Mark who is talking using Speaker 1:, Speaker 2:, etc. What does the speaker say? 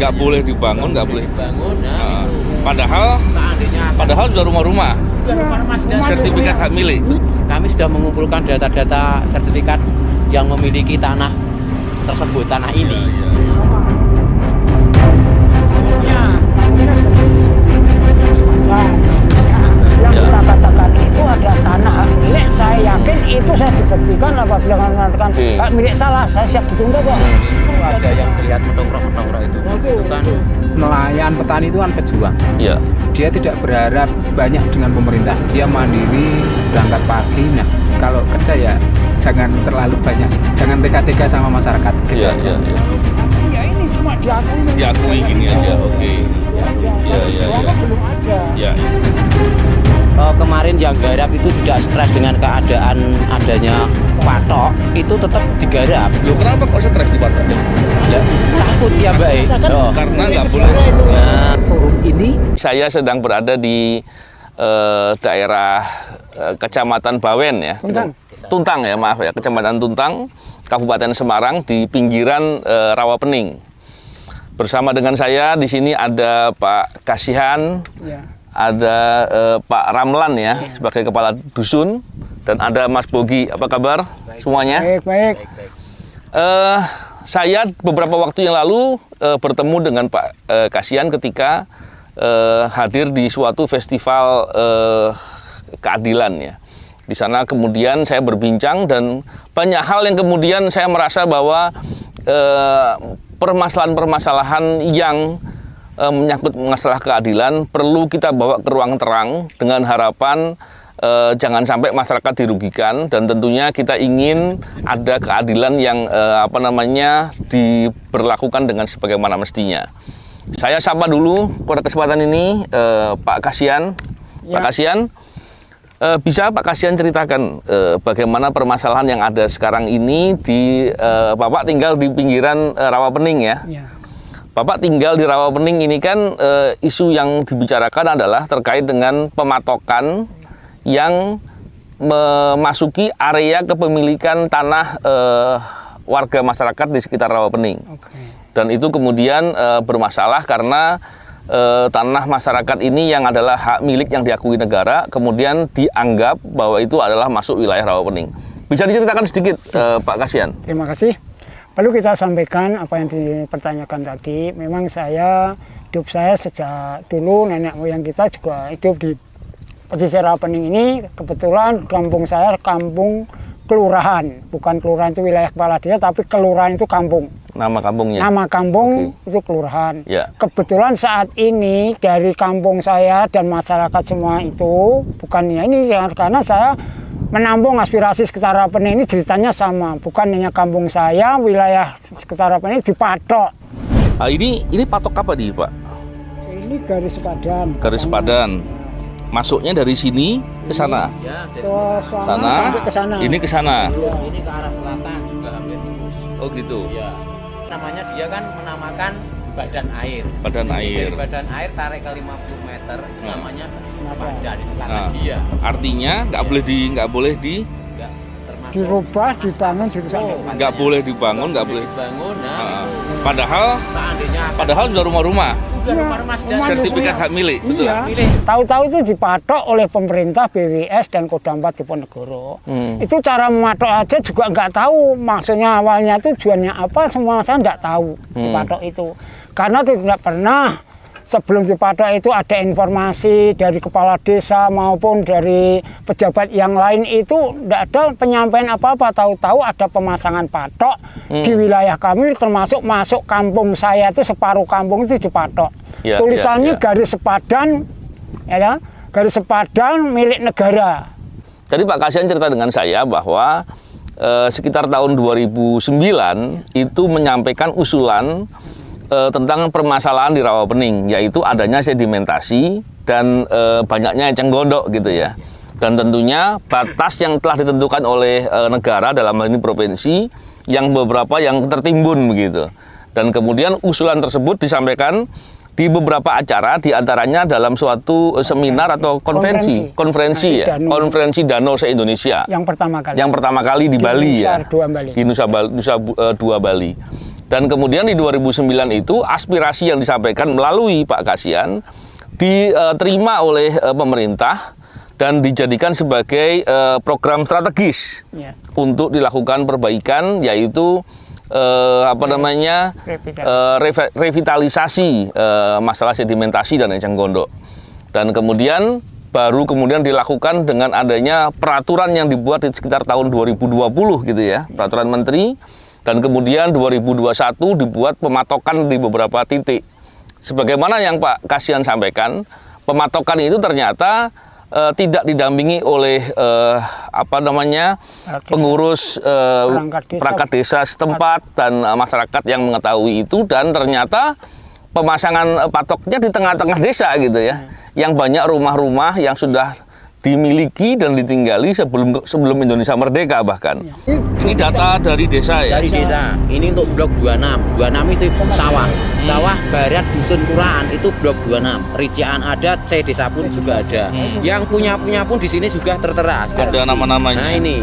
Speaker 1: nggak boleh dibangun, nggak boleh
Speaker 2: dibangun.
Speaker 1: Padahal sudah rumah-rumah. Sertifikat hak milik.
Speaker 2: Kami sudah mengumpulkan data-data sertifikat yang memiliki tanah tersebut, tanah ini.
Speaker 3: Yang kita katakan itu adalah tanah hak milik. Saya yakin itu saya dibuktikan apabila mengatakan hak milik salah, saya siap dituntut kok.
Speaker 2: Ada yang terlihat mendongkrok itu kan
Speaker 4: nelayan, petani itu kan pejuang.
Speaker 1: Iya.
Speaker 4: Dia tidak berharap banyak dengan pemerintah. Dia mandiri, berangkat pagi. Nah, kalau kerja ya jangan terlalu banyak, jangan tega-tega sama masyarakat. Gitu
Speaker 1: Iya,
Speaker 4: aja.
Speaker 1: iya.
Speaker 3: Ya ini cuma
Speaker 1: Diakui gini aja, oke. Iya.
Speaker 3: Belum ada.
Speaker 1: Ya.
Speaker 2: kemarin yang garap itu tidak stres dengan keadaan adanya patok, itu tetap digarap.
Speaker 1: Loh, kenapa kok stres di Batam?
Speaker 2: Ya, takut ya baik.
Speaker 1: Karena nggak boleh.
Speaker 2: Nah,
Speaker 4: Forum ini
Speaker 1: Saya sedang berada di daerah Kecamatan Bawen ya. Tuntang ya, maaf ya, Kecamatan Tuntang, Kabupaten Semarang di pinggiran Rawapening. Bersama dengan saya di sini ada Pak Kasihan, ada Pak Ramlan ya sebagai kepala dusun, dan ada Mas Bogi. Apa kabar semuanya?
Speaker 3: Baik.
Speaker 1: Saya beberapa waktu yang lalu bertemu dengan Pak Kasihan ketika hadir di suatu festival keadilan ya. Di sana kemudian saya berbincang dan banyak hal yang kemudian saya merasa bahwa permasalahan-permasalahan yang menyangkut masalah keadilan perlu kita bawa ke ruang terang dengan harapan jangan sampai masyarakat dirugikan, dan tentunya kita ingin ada keadilan yang diberlakukan dengan sebagaimana mestinya. Saya sapa dulu pada kesempatan ini Pak Kasihan. Pak Kasihan, bisa Pak Kasihan ceritakan bagaimana permasalahan yang ada sekarang ini di Bapak tinggal di pinggiran Rawapening ya? Bapak tinggal di Rawapening ini kan isu yang dibicarakan adalah terkait dengan pematokan yang memasuki area kepemilikan tanah warga masyarakat di sekitar Rawapening. Dan itu kemudian bermasalah karena tanah masyarakat ini yang adalah hak milik yang diakui negara kemudian dianggap bahwa itu adalah masuk wilayah Rawapening. Bisa diceritakan sedikit Pak Kasihan?
Speaker 3: Terima kasih. Perlu kita sampaikan apa yang dipertanyakan tadi. Memang hidup saya sejak dulu, nenek moyang kita juga hidup di pesisir Rawapening ini. Kebetulan kampung saya kampung kelurahan, bukan kelurahan itu wilayah kepala desa, tapi kelurahan itu kampung.
Speaker 1: Nama kampungnya?
Speaker 3: Nama kampung itu kelurahan.
Speaker 1: Ya.
Speaker 3: Kebetulan saat ini dari kampung saya dan masyarakat semua itu, bukan ya ini karena saya menampung aspirasi sekitar Rawapening ini ceritanya sama. Bukan hanya kampung saya, wilayah sekitar Rawapening dipatok.
Speaker 1: Ini patok apa nih Pak?
Speaker 3: Ini garis padan.
Speaker 1: Garis padan. Masuknya dari sini ke sana.
Speaker 2: ya, dari
Speaker 1: Sana.
Speaker 3: Sampai ke sana.
Speaker 1: Ini ke sana.
Speaker 2: ini ke arah selatan juga hampir lurus.
Speaker 1: Oh gitu.
Speaker 2: Ya. Namanya dia kan menamakan badan air.
Speaker 1: Badan air.
Speaker 2: Dari badan air tarik ke 50 meter itu namanya badan, itu karena
Speaker 1: Nah,
Speaker 2: dia.
Speaker 1: artinya nggak boleh
Speaker 2: Nggak termasuk
Speaker 3: Dirubah, dibangun,
Speaker 1: nggak boleh dibangun, nggak boleh.
Speaker 2: dibangun. Nah,
Speaker 1: Padahal
Speaker 2: seandainya
Speaker 1: sudah rumah-rumah.
Speaker 2: sudah rumah sudah
Speaker 1: Sertifikat hak milik, betul.
Speaker 3: Iya.
Speaker 2: milik.
Speaker 3: Tahu-tahu itu dipatok oleh pemerintah BWS dan Kodam 4 Diponegoro. Itu cara mematok aja juga nggak tahu. Maksudnya awalnya tujuannya apa, semua saya nggak tahu dipatok itu. Karena tidak pernah sebelum dipatok itu ada informasi dari kepala desa maupun dari pejabat yang lain itu tidak ada penyampaian apa-apa. Tahu-tahu ada pemasangan patok di wilayah kami, termasuk masuk kampung saya itu separuh kampung itu dipatok.
Speaker 1: Ya,
Speaker 3: Tulisannya
Speaker 1: ya.
Speaker 3: garis sepadan, ya, garis sepadan milik negara.
Speaker 1: Tadi Pak Kasihan cerita dengan saya bahwa sekitar tahun 2009 itu menyampaikan usulan tentang permasalahan di Rawapening, yaitu adanya sedimentasi dan banyaknya eceng gondok gitu ya. Dan tentunya batas yang telah ditentukan oleh negara dalam hal ini provinsi yang beberapa yang tertimbun begitu. Dan kemudian usulan tersebut disampaikan di beberapa acara, diantaranya dalam suatu seminar atau konferensi ya, konferensi Danau se-Indonesia.
Speaker 3: Yang pertama kali.
Speaker 1: Yang pertama kali di Bali ya.
Speaker 3: Nusa Dua Bali.
Speaker 1: Di Nusa Dua Bali. Dan kemudian di 2009 itu aspirasi yang disampaikan melalui Pak Kasihan diterima oleh pemerintah dan dijadikan sebagai program strategis
Speaker 3: Ya.
Speaker 1: untuk dilakukan perbaikan, yaitu revitalisasi masalah sedimentasi dan eceng gondok. Dan kemudian baru dilakukan dengan adanya peraturan yang dibuat di sekitar tahun 2020 gitu ya, peraturan menteri. Dan kemudian 2021 dibuat pematokan di beberapa titik. Sebagaimana yang Pak Kasihan sampaikan, pematokan itu ternyata tidak didampingi oleh pengurus perangkat desa setempat dan masyarakat yang mengetahui itu, dan ternyata pemasangan patoknya di tengah-tengah desa gitu ya, yang banyak rumah-rumah yang sudah dimiliki dan ditinggali sebelum Indonesia merdeka bahkan. Ini data dari desa ya?
Speaker 2: Dari desa. Ini untuk blok 26. 26 itu sawah. Sawah barat Dusun Kuraan itu blok 26. Rician ada, C desa pun juga ada. Yang punya pun di sini juga tertera.
Speaker 1: Ada nama-namanya.
Speaker 2: Nah ini.